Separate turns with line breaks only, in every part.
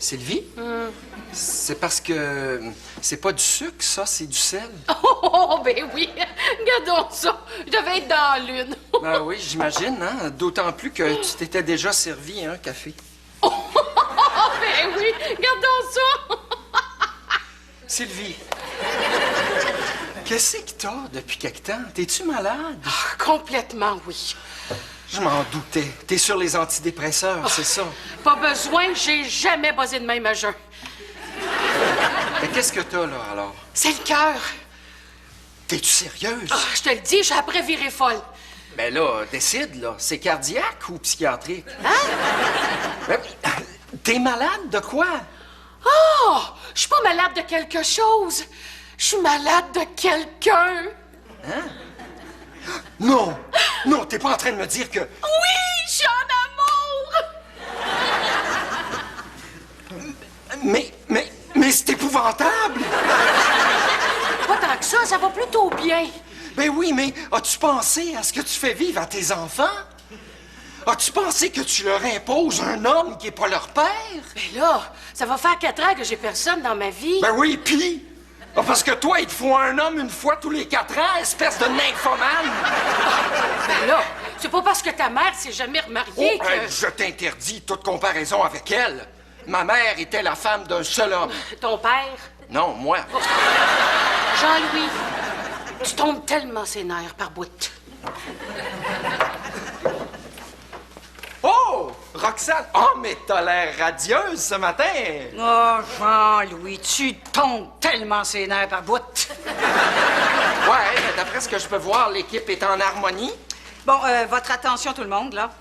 Sylvie? C'est parce que c'est pas du sucre, ça, c'est du sel.
Oh, ben oui. Regardons ça. Je devais être dans la lune.
Ben oui, j'imagine, hein? D'autant plus que tu t'étais déjà servi un café.
Oh, ben oui. Regardons ça.
Sylvie, qu'est-ce que t'as depuis quelque temps? T'es-tu malade?
Ah, complètement, oui.
Je m'en doutais. T'es sur les antidépresseurs, c'est ça?
Pas besoin, j'ai jamais buzzé de même à jeun.
Mais qu'est-ce que t'as, là, alors?
C'est le cœur.
T'es-tu sérieuse?
Ah, je te le dis, j'ai après viré folle.
Ben là, décide, là. C'est cardiaque ou psychiatrique?
Hein?
Ben, t'es malade de quoi?
Oh, je suis pas malade de quelque chose. Je suis malade de quelqu'un.
Hein? Non! Non, t'es pas en train de me dire que...
Oui, je suis en amour.
Mais c'est épouvantable!
Pas tant que ça va plutôt bien.
Ben oui, mais as-tu pensé à ce que tu fais vivre à tes enfants? As-tu pensé que tu leur imposes un homme qui est pas leur père?
Mais là, ça va faire 4 ans que j'ai personne dans ma vie.
Ben oui, pis? Ah, parce que toi, il te faut un homme une fois tous les 4 ans, espèce de nymphomane!
Ben là, c'est pas parce que ta mère s'est jamais remariée que...
Je t'interdis toute comparaison avec elle. Ma mère était la femme d'un seul homme.
Ton père,
Non, moi.
Jean-Louis, tu tombes tellement ses nerfs par bout.
Oh! Roxane! Oh, mais t'as l'air radieuse ce matin!
Oh, Jean-Louis, tu tombes tellement ses nerfs par bout.
Ouais, mais d'après ce que je peux voir, l'équipe est en harmonie.
Bon, votre attention, tout le monde, là.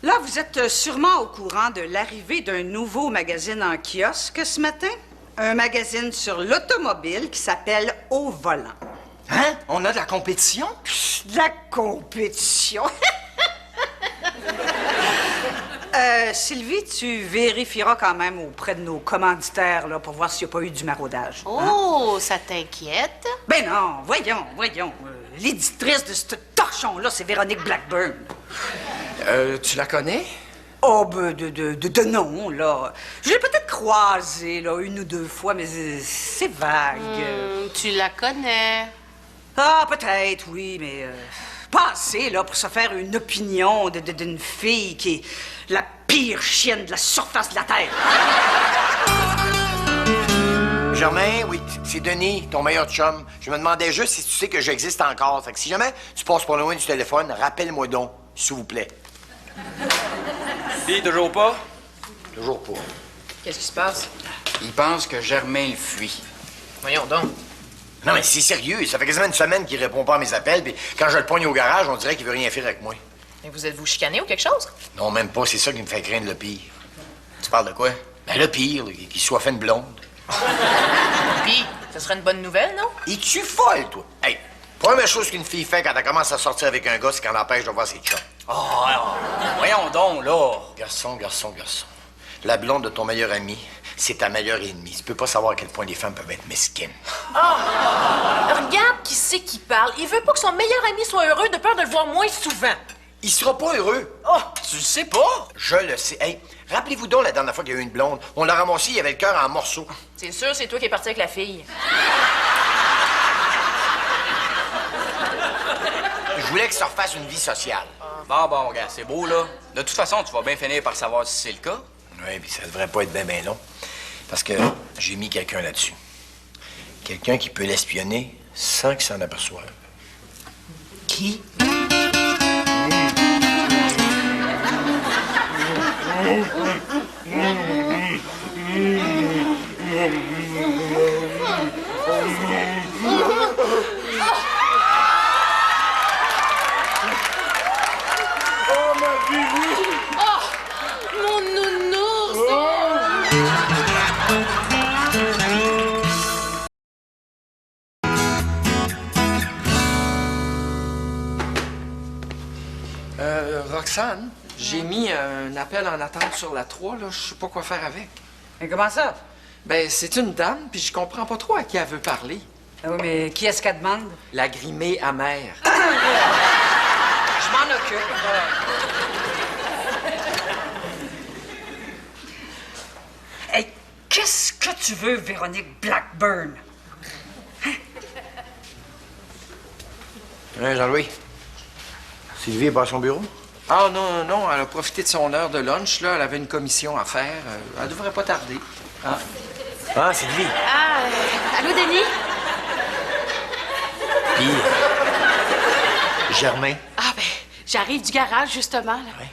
Là, vous êtes sûrement au courant de l'arrivée d'un nouveau magazine en kiosque ce matin. Un magazine sur l'automobile qui s'appelle Au volant.
Hein? On a de la compétition?
De la compétition. Sylvie, tu vérifieras quand même auprès de nos commanditaires là, pour voir s'il n'y a pas eu du maraudage.
Oh, ça t'inquiète?
Ben non, voyons. L'éditrice de ce torchon-là, c'est Véronique Blackburn.
Tu la connais?
Oh, ben, de nom, là. Je l'ai peut-être croisée, là, 1 ou 2 fois, mais c'est vague.
Tu la connais.
Ah, peut-être, oui, mais pas assez, là, pour se faire une opinion d'une fille qui est la pire chienne de la surface de la Terre.
Germain, oui, c'est Denis, ton meilleur chum. Je me demandais juste si tu sais que j'existe encore. Fait que si jamais tu passes pas loin du téléphone, rappelle-moi donc, s'il vous plaît.
Puis, toujours pas?
Toujours pas.
Qu'est-ce qui se passe?
Il pense que Germain le fuit.
Voyons donc.
Non, mais c'est sérieux. Ça fait quasiment 1 semaine qu'il répond pas à mes appels, puis quand je le pogne au garage, on dirait qu'il veut rien faire avec moi.
Mais vous êtes-vous chicané ou quelque chose?
Non, même pas. C'est ça qui me fait craindre le pire.
Tu parles de quoi?
Ben, le pire, là, qu'il soit fait une blonde.
Puis, ce serait une bonne nouvelle, non?
Es-tu folle, toi? Hey, première chose qu'une fille fait quand elle commence à sortir avec un gars, c'est qu'elle empêche de voir ses chums.
Voyons donc, là.
Garçon. La blonde de ton meilleur ami, c'est ta meilleure ennemie. Tu peux pas savoir à quel point les femmes peuvent être mesquines.
Regarde qui c'est qui parle. Il veut pas que son meilleur ami soit heureux de peur de le voir moins souvent.
Il sera pas heureux.
Oh, tu le sais pas?
Je le sais. Hey, rappelez-vous donc la dernière fois qu'il y a eu une blonde. On l'a ramassé, il y avait le cœur en morceaux.
C'est sûr, c'est toi qui es parti avec la fille.
Je voulais qu'il se refasse une vie sociale.
Bon, regarde, c'est beau, là. De toute façon, tu vas bien finir par savoir si c'est le cas.
Oui, puis ça devrait pas être bien long. Parce que j'ai mis quelqu'un là-dessus. Quelqu'un qui peut l'espionner sans qu'il s'en aperçoive.
Qui?
Mon nounours!
Roxane, j'ai mis un appel en attente sur la 3, là. Je sais pas quoi faire avec.
Mais comment ça?
Ben, c'est une dame, puis je comprends pas trop à qui elle veut parler.
Ah oui, mais qui est-ce qu'elle demande?
La grimée amère.
Je m'en occupe. que tu veux, Véronique Blackburn?
Hein, Jean-Louis? Sylvie est pas à son bureau?
Ah non, elle a profité de son heure de lunch, là. Elle avait une commission à faire. Elle devrait pas tarder. Ah.
Ah, Sylvie.
Allô, Denis?
Puis, Germain,
Ah, ben, j'arrive du garage, justement, là.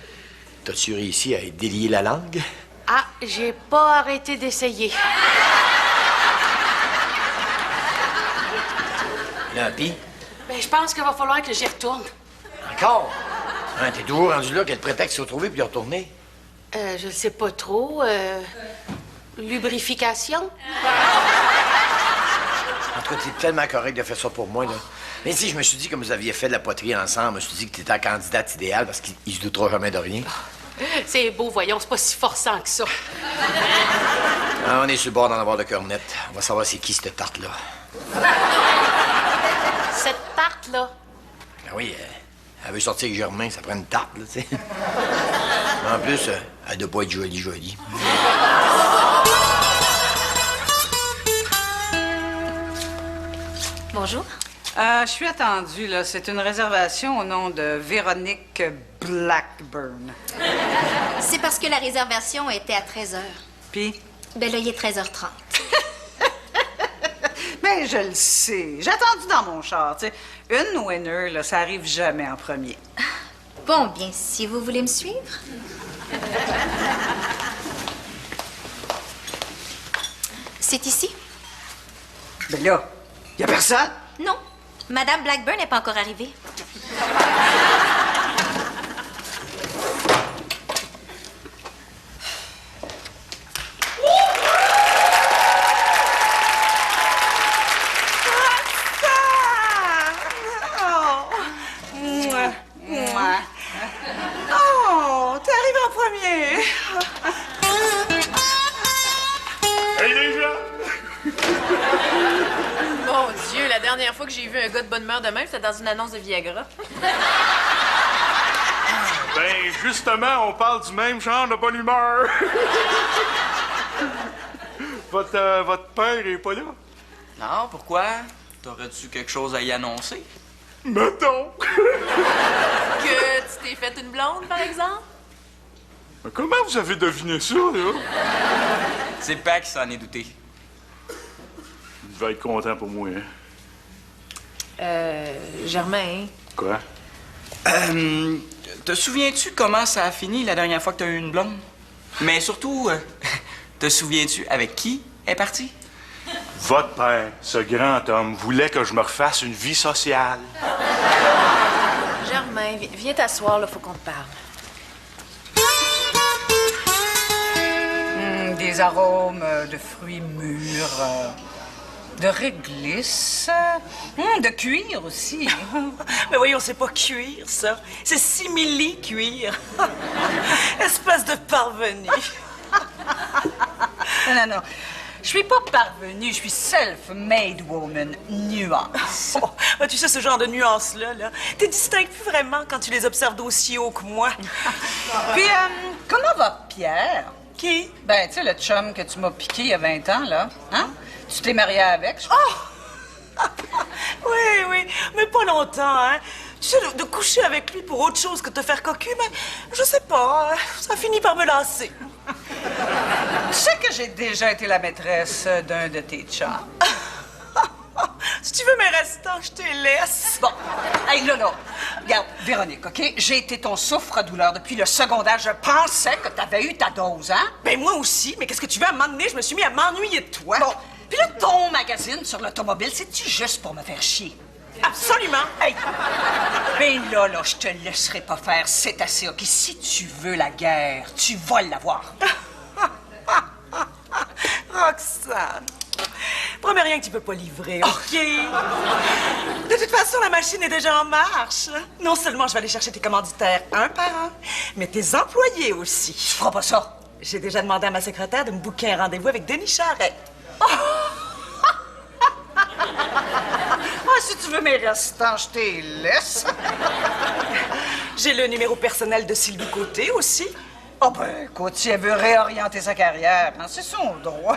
t'as-tu réussi à délier la langue?
Ah, j'ai pas arrêté d'essayer.
Là, puis,
Ben, je pense qu'il va falloir que j'y retourne.
encore? Hein, t'es toujours rendu là, quel prétexte se trouver puis y retourner?
Je le sais pas trop. Lubrification?
En tout cas, t'es tellement correct de faire ça pour moi, là. Mais si, je me suis dit, comme vous aviez fait de la poterie ensemble, je me suis dit que t'étais la candidate idéale parce qu'il se doutera jamais de rien.
C'est beau, voyons, c'est pas si forçant que ça.
Ah, on est sur le bord d'en avoir de cœur net. On va savoir c'est qui cette tarte-là.
Cette tarte-là.
Ben oui, elle veut sortir avec Germain, ça prend une tarte, là, tu sais. Mais en plus, elle doit pas être jolie.
Bonjour.
Je suis attendue, là. C'est une réservation au nom de Véronique Blackburn.
C'est parce que la réservation était à 13h.
Puis?
Ben là, il est 13h30.
Mais je le sais. J'ai attendu dans mon char, tu sais. Une winner, là, ça arrive jamais en premier.
Bon, bien, si vous voulez me suivre. C'est ici?
Ben là, y a personne?
Non. Madame Blackburn n'est pas encore arrivée.
Oh, t'es arrivé en premier.
Hey les gens!
Mon Dieu, la dernière fois que j'ai vu un gars de bonne humeur de même, c'était dans une annonce de Viagra.
Ben, justement, on parle du même genre de bonne humeur. Votre père est pas là?
Non, pourquoi? T'aurais-tu quelque chose à y annoncer?
Mettons!
Que tu t'es fait une blonde, par exemple?
Mais comment vous avez deviné ça, là?
C'est pas qui s'en est douté.
Il va être content pour moi, hein?
Germain.
Quoi?
Te souviens-tu comment ça a fini la dernière fois que t'as eu une blonde? Mais surtout, te souviens-tu avec qui elle est partie?
Votre père, ce grand homme, voulait que je me refasse une vie sociale.
Germain, viens t'asseoir, là, faut qu'on te parle.
Des arômes de fruits mûrs, de réglisse, de cuir aussi.
Mais voyons, c'est pas cuir, ça. C'est simili-cuir. Espèce de parvenu.
Non. Je suis pas parvenue, je suis self-made woman, nuance.
Oh, ben, tu sais, ce genre de nuances-là, là, t'es distingues plus vraiment quand tu les observes d'aussi haut que moi.
Puis, comment va Pierre?
Qui?
Ben, tu sais, le chum que tu m'as piqué il y a 20 ans, là. Hein? Tu t'es mariée avec, je crois.
Oui, mais pas longtemps, hein. Tu sais, de coucher avec lui pour autre chose que te faire cocu, mais je sais pas, ça finit par me lasser.
Tu sais que j'ai déjà été la maîtresse d'un de tes chums.
Si tu veux mes restants, je te laisse.
Bon, hey, là, regarde, Véronique, OK? J'ai été ton souffre-douleur depuis le secondaire. Je pensais que t'avais eu ta dose, hein?
Ben moi aussi, mais qu'est-ce que tu veux, à un moment donné, je me suis mis à m'ennuyer de toi.
Bon, puis là, ton magazine sur l'automobile, c'est-tu juste pour me faire chier?
Absolument.
Hey! Ben là, je te laisserai pas faire, c'est assez, OK? Si tu veux la guerre, tu vas l'avoir.
Roxane, promets rien que tu peux pas livrer, OK? De toute façon, la machine est déjà en marche. Non seulement je vais aller chercher tes commanditaires un par un, mais tes employés aussi.
Tu feras pas ça.
J'ai déjà demandé à ma secrétaire de me booker un rendez-vous avec Denis Charret.
Ah, si tu veux mes restants, je te laisse.
J'ai le numéro personnel de Sylvie Côté aussi.
Oh ben, écoute, si elle veut réorienter sa carrière, hein, c'est son droit.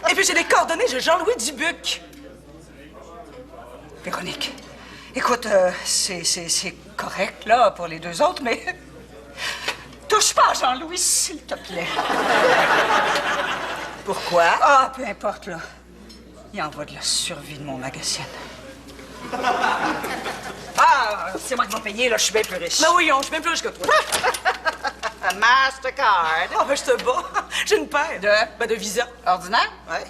Et puis j'ai les coordonnées de Jean-Louis Dubuc.
Véronique, écoute, c'est correct, là, pour les deux autres, mais... touche pas à Jean-Louis, s'il te plaît.
Pourquoi?
Ah, peu importe, là. Il en va de la survie de mon magazine. Ah, c'est moi qui vais payer, là, je suis bien plus riche.
Ben oui, je suis même plus riche que toi.
Mastercard.
Ah, ben je te bats. J'ai une paire. De Visa.
Ordinaire?
Ouais.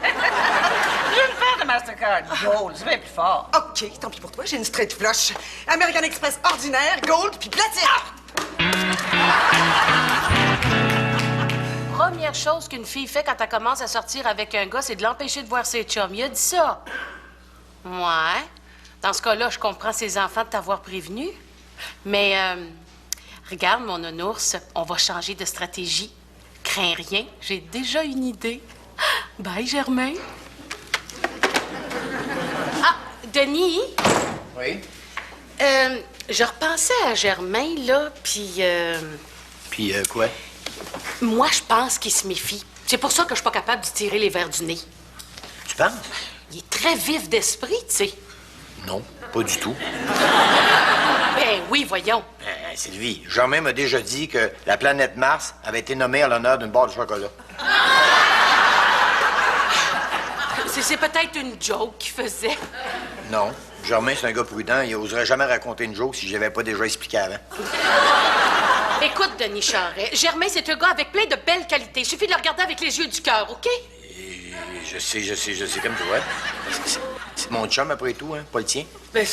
J'ai une paire de Mastercard. Gold, c'est bien plus fort.
OK, tant pis pour toi, j'ai une straight flush. American Express ordinaire, gold, puis platine.
Première chose qu'une fille fait quand elle commence à sortir avec un gars, c'est de l'empêcher de voir ses chums. Il a dit ça. Ouais. Dans ce cas-là, je comprends ses enfants de t'avoir prévenu. Mais, regarde, mon nounours, on va changer de stratégie. Crains rien, j'ai déjà une idée. Bye, Germain. Ah, Denis?
Oui?
Je repensais à Germain, là, puis...
Puis, quoi?
Moi, je pense qu'il se méfie. C'est pour ça que je suis pas capable de tirer les verres du nez.
Tu penses?
Il est très vif d'esprit, tu sais.
Non, pas du tout.
Ben oui, voyons.
Sylvie, Germain m'a déjà dit que la planète Mars avait été nommée en l'honneur d'une barre de chocolat.
C'est peut-être une joke qu'il faisait.
Non. Germain, c'est un gars prudent. Il oserait jamais raconter une joke si je l'avais pas déjà expliqué avant.
Écoute, Denis Charret, Germain, c'est un gars avec plein de belles qualités. Il suffit de le regarder avec les yeux du cœur, OK?
Je sais comme toi. C'est mon chum, après tout, hein, pas le tien.
Ben,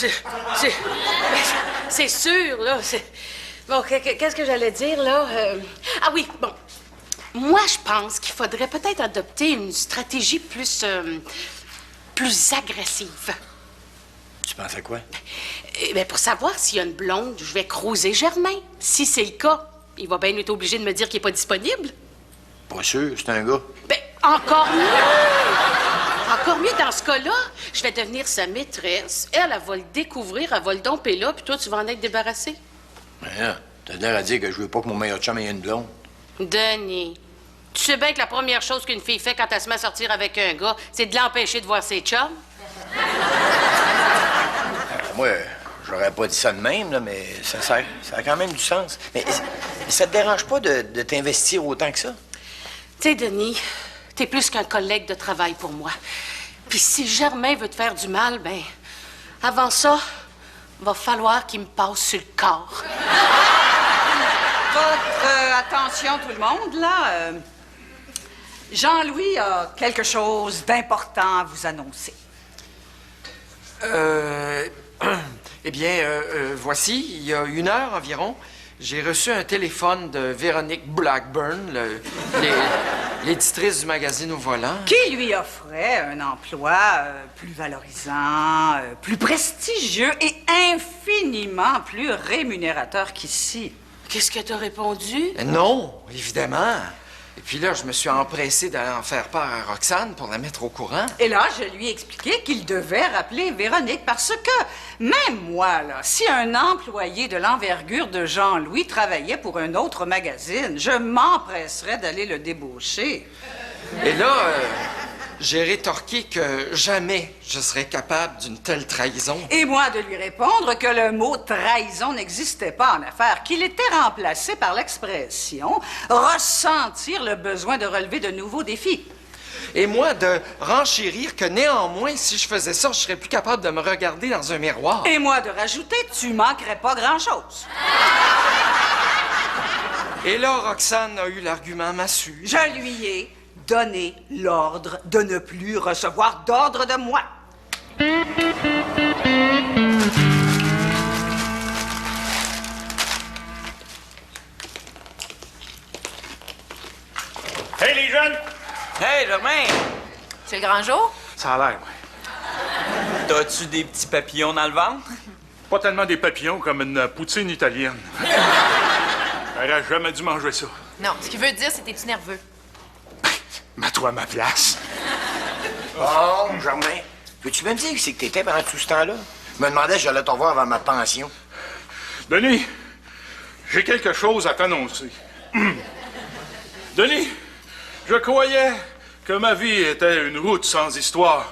c'est sûr, là. Bon, qu'est-ce que j'allais dire, là? Ah oui, bon. Moi, je pense qu'il faudrait peut-être adopter une stratégie plus agressive.
Tu penses à quoi?
Ben, pour savoir s'il y a une blonde, je vais croiser Germain. Si c'est le cas, il va bien être obligé de me dire qu'il n'est pas disponible.
Pas sûr, c'est un gars.
Ben, encore mieux! Encore mieux, dans ce cas-là, je vais devenir sa maîtresse. Elle va le découvrir, elle va le domper là, puis toi, tu vas en être débarrassé.
Ben, t'as l'air à dire que je veux pas que mon meilleur chum ait une blonde.
Denis, tu sais bien que la première chose qu'une fille fait quand elle se met à sortir avec un gars, c'est de l'empêcher de voir ses chums.
Moi, j'aurais pas dit ça de même, là, mais ça a quand même du sens. Mais ça te dérange pas de t'investir autant que ça?
Tu sais, Denis, t'es plus qu'un collègue de travail pour moi. Puis si Germain veut te faire du mal, ben, avant ça, va falloir qu'il me passe sur le corps.
Votre attention, tout le monde, là. Jean-Louis a quelque chose d'important à vous annoncer.
Eh bien, voici, il y a 1 heure environ, j'ai reçu un téléphone de Véronique Blackburn, l'éditrice du magazine Au Volant.
Qui lui offrait un emploi plus valorisant, plus prestigieux et infiniment plus rémunérateur qu'ici.
Qu'est-ce que t'as répondu?
Non, évidemment. Et puis là, je me suis empressé d'aller en faire part à Roxane pour la mettre au courant.
Et là, je lui ai expliqué qu'il devait rappeler Véronique parce que, même moi, là, si un employé de l'envergure de Jean-Louis travaillait pour un autre magazine, je m'empresserais d'aller le débaucher.
Et là, j'ai rétorqué que jamais je serais capable d'une telle trahison.
Et moi de lui répondre que le mot trahison n'existait pas en affaires, qu'il était remplacé par l'expression ressentir le besoin de relever de nouveaux défis.
Et moi, de renchérir que néanmoins, si je faisais ça, je serais plus capable de me regarder dans un miroir.
Et moi de rajouter, tu manquerais pas grand-chose.
Et là, Roxane a eu l'argument massu.
Je lui ai donné l'ordre de ne plus recevoir d'ordre de moi.
Hey, les jeunes!
Hey, Germain!
C'est le grand jour?
Ça a l'air, ouais.
T'as-tu des petits papillons dans le ventre?
Pas tellement des papillons comme une poutine italienne. J'aurais jamais dû manger ça.
Non, ce qu'il veut dire, c'est que t'es-tu nerveux?
Mets-toi à ma place.
Oh, Germain, peux-tu me dire que c'est que t'étais pendant tout ce temps-là? Je me demandais si j'allais te revoir avant ma pension.
Denis, j'ai quelque chose à t'annoncer. Denis, je croyais que ma vie était une route sans histoire,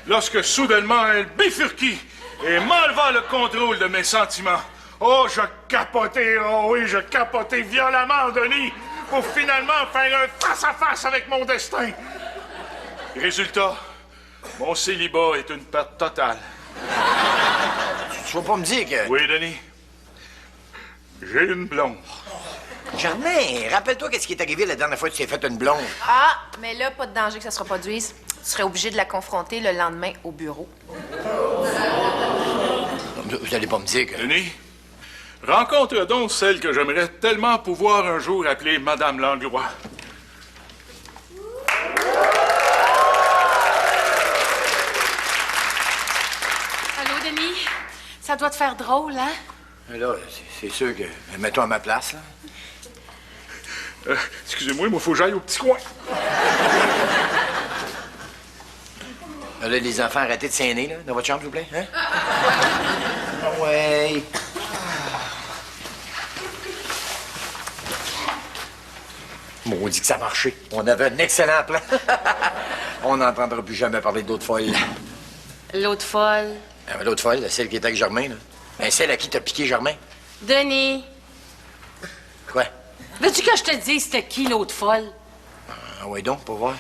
lorsque soudainement elle bifurquit et m'enleva le contrôle de mes sentiments. Oh, je capotais, oh oui, je capotais violemment, Denis, pour finalement faire un face-à-face avec mon destin. Résultat, mon célibat est une perte totale.
Tu vas pas me dire que...
Oui, Denis. J'ai une blonde.
Germain, rappelle-toi qu'est-ce qui est arrivé la dernière fois que tu t'es fait une blonde.
Ah, mais là, pas de danger que ça se reproduise. Tu serais obligé de la confronter le lendemain au bureau.
Vous allez pas me dire que...
Denis, rencontre donc celle que j'aimerais tellement pouvoir un jour appeler Madame Langlois.
Allô, Denis? Ça doit te faire drôle, hein?
Là, c'est sûr que... Mets-toi à ma place, là.
Excusez-moi, il faut que j'aille au petit coin.
Là, les enfants, arrêtez de s'aîner, là, dans votre chambre, s'il vous plaît, hein? Ah ouais. Maudit que ça a marché. On avait un excellent plan. On n'entendra plus jamais parler d'autres folles.
L'autre folle.
Ah, l'autre folle, celle qui était avec Germain, là. Ben, celle à qui t'as piqué Germain.
Denis,
Quoi?
veux-tu que je te dise c'était qui l'autre folle?
Ah ouais donc, pour voir.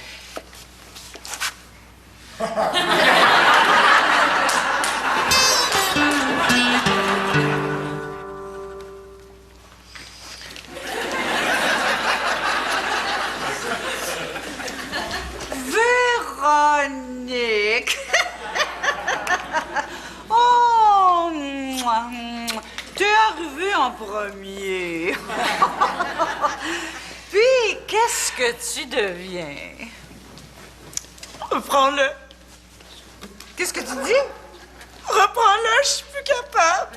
Véronique! Oh! T'es arrivée en premier. Puis, qu'est-ce que tu deviens?
Reprends-le.
Qu'est-ce que tu dis?
Reprends-le, je suis plus capable.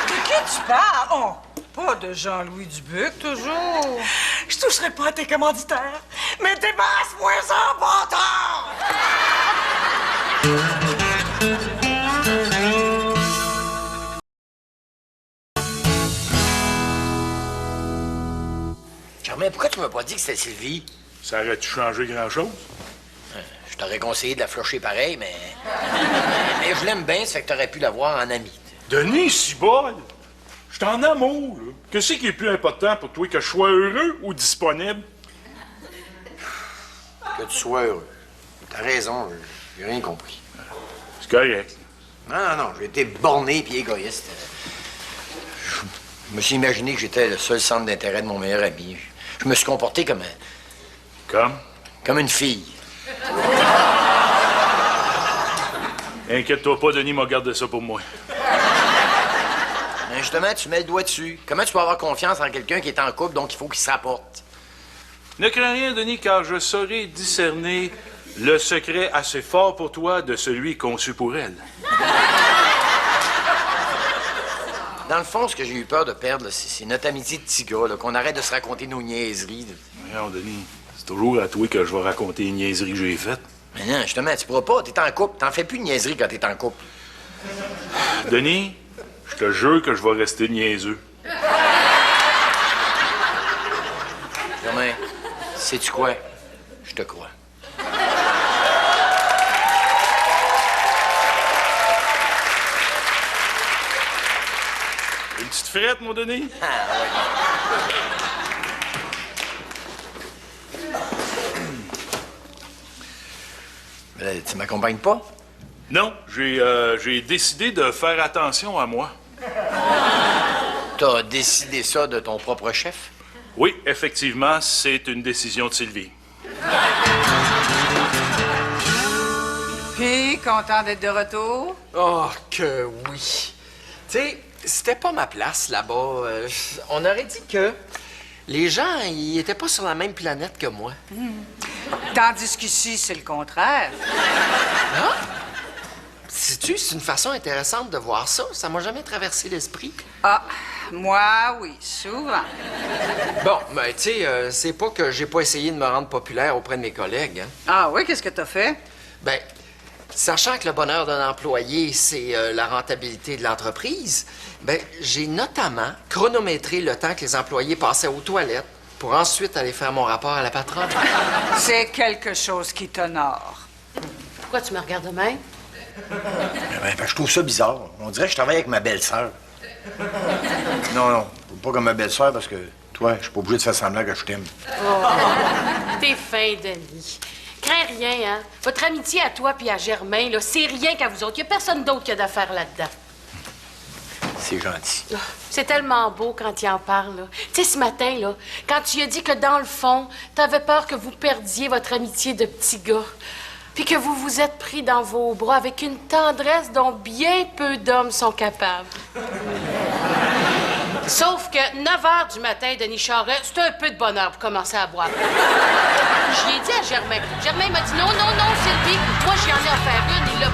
De qui tu parles? Oh, pas de Jean-Louis Dubuc, toujours.
Je toucherai pas à tes commanditaires, mais débarrasse-moi ça, bâtard!
Germain, pourquoi tu m'as pas dit que c'était Sylvie?
Ça aurait-tu changé grand-chose?
Je t'aurais conseillé de la flusher pareil, mais... mais je l'aime bien, ça fait que t'aurais pu la voir en ami.
Denis, cibole! Je suis en amour, là. Qu'est-ce qui est plus important pour toi, que je sois heureux ou disponible?
Que tu sois heureux. T'as raison, j'ai rien compris.
C'est correct.
Non, j'ai été borné puis égoïste. Je me suis imaginé que j'étais le seul centre d'intérêt de mon meilleur ami. Je me suis comporté comme comme une fille.
Inquiète-toi pas, Denis m'a gardé ça pour moi.
Mais justement, tu mets le doigt dessus. Comment tu peux avoir confiance en quelqu'un qui est en couple, donc il faut qu'il se rapporte?
Ne crains rien, Denis, car je saurai discerner le secret assez fort pour toi de celui conçu pour elle.
Dans le fond, ce que j'ai eu peur de perdre, là, c'est notre amitié de petit gars, là, qu'on arrête de se raconter nos niaiseries.
Voyons, Denis, c'est toujours à toi que je vais raconter les niaiseries que j'ai faites.
Mais non, justement, tu pourras pas, t'es en couple. T'en fais plus de niaiseries quand t'es en couple.
Denis, je te jure que je vais rester niaiseux.
Germain, sais-tu quoi? Je te crois.
Une petite frette, mon Denis?
Ah, ouais. Tu m'accompagnes pas?
Non, j'ai décidé de faire attention à moi.
T'as décidé ça de ton propre chef?
Oui, effectivement, c'est une décision de Sylvie.
Puis, content d'être de retour?
Oh, que oui. Tu sais, c'était pas ma place là-bas. On aurait dit que les gens, ils étaient pas sur la même planète que moi.
Tandis qu'ici, c'est le contraire.
Ah? Sais-tu, c'est une façon intéressante de voir ça. Ça m'a jamais traversé l'esprit.
Ah, moi, oui, souvent.
Bon, ben, tu sais, c'est pas que j'ai pas essayé de me rendre populaire auprès de mes collègues, hein.
Ah oui, qu'est-ce que t'as fait?
Ben, sachant que le bonheur d'un employé, c'est la rentabilité de l'entreprise, ben, j'ai notamment chronométré le temps que les employés passaient aux toilettes pour ensuite aller faire mon rapport à la patronne.
C'est quelque chose qui t'honore.
Pourquoi tu me regardes de même?
Ben, je trouve ça bizarre. On dirait que je travaille avec ma belle-sœur. Non, pas comme ma belle-sœur, parce que toi, je suis pas obligé de faire semblant que je t'aime.
Oh, t'es fin, Denis. Crains rien, hein? Votre amitié à toi puis à Germain, là, c'est rien qu'à vous autres. Il y a personne d'autre qui a d'affaires là-dedans.
C'est gentil.
Oh, c'est tellement beau quand il en parle, là. Tu sais, ce matin, là, quand tu lui as dit que dans le fond, t'avais peur que vous perdiez votre amitié de petit gars, puis que vous vous êtes pris dans vos bras avec une tendresse dont bien peu d'hommes sont capables. Sauf que 9 h du matin, Denis Charest, c'était un peu de bonheur pour commencer à boire. J'y ai dit à Germain. Germain m'a dit non, Sylvie, moi j'y en ai offert une, il l'a